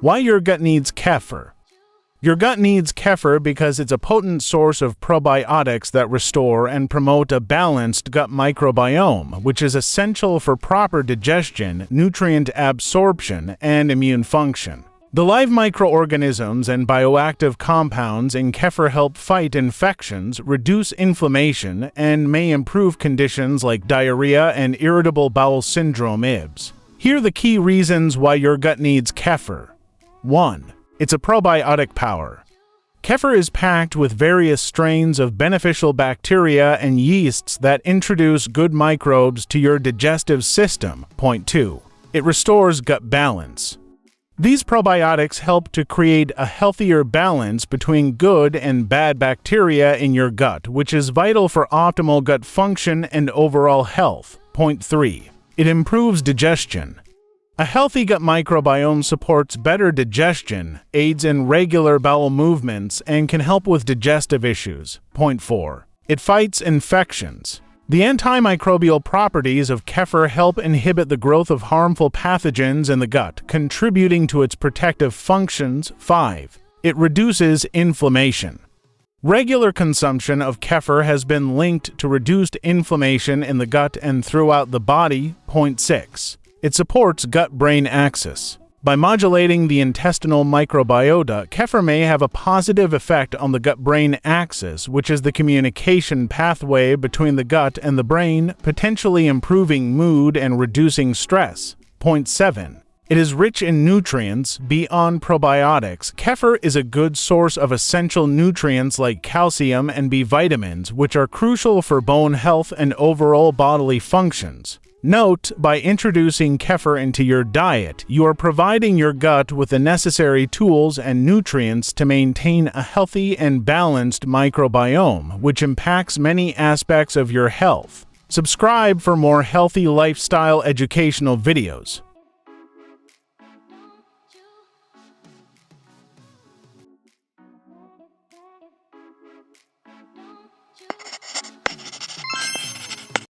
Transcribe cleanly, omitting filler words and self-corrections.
Why your gut needs kefir. Your gut needs kefir because it's a potent source of probiotics that restore and promote a balanced gut microbiome, which is essential for proper digestion, nutrient absorption, and immune function. The live microorganisms and bioactive compounds in kefir help fight infections, reduce inflammation, and may improve conditions like diarrhea and irritable bowel syndrome (IBS). Here are the key reasons why your gut needs kefir. 1. It's a probiotic power. Kefir is packed with various strains of beneficial bacteria and yeasts that introduce good microbes to your digestive system. Point 2. It restores gut balance. These probiotics help to create a healthier balance between good and bad bacteria in your gut, which is vital for optimal gut function and overall health. Point 3. It improves digestion. A healthy gut microbiome supports better digestion, aids in regular bowel movements, and can help with digestive issues. Point 4. It fights infections. The antimicrobial properties of kefir help inhibit the growth of harmful pathogens in the gut, contributing to its protective functions. 5. It reduces inflammation. Regular consumption of kefir has been linked to reduced inflammation in the gut and throughout the body. Point 6. It supports gut-brain axis. By modulating the intestinal microbiota, kefir may have a positive effect on the gut-brain axis, which is the communication pathway between the gut and the brain, potentially improving mood and reducing stress. Point 7. It is rich in nutrients. Beyond probiotics, kefir is a good source of essential nutrients like calcium and B vitamins, which are crucial for bone health and overall bodily functions. Note, by introducing kefir into your diet, you are providing your gut with the necessary tools and nutrients to maintain a healthy and balanced microbiome, which impacts many aspects of your health. Subscribe for more healthy lifestyle educational videos.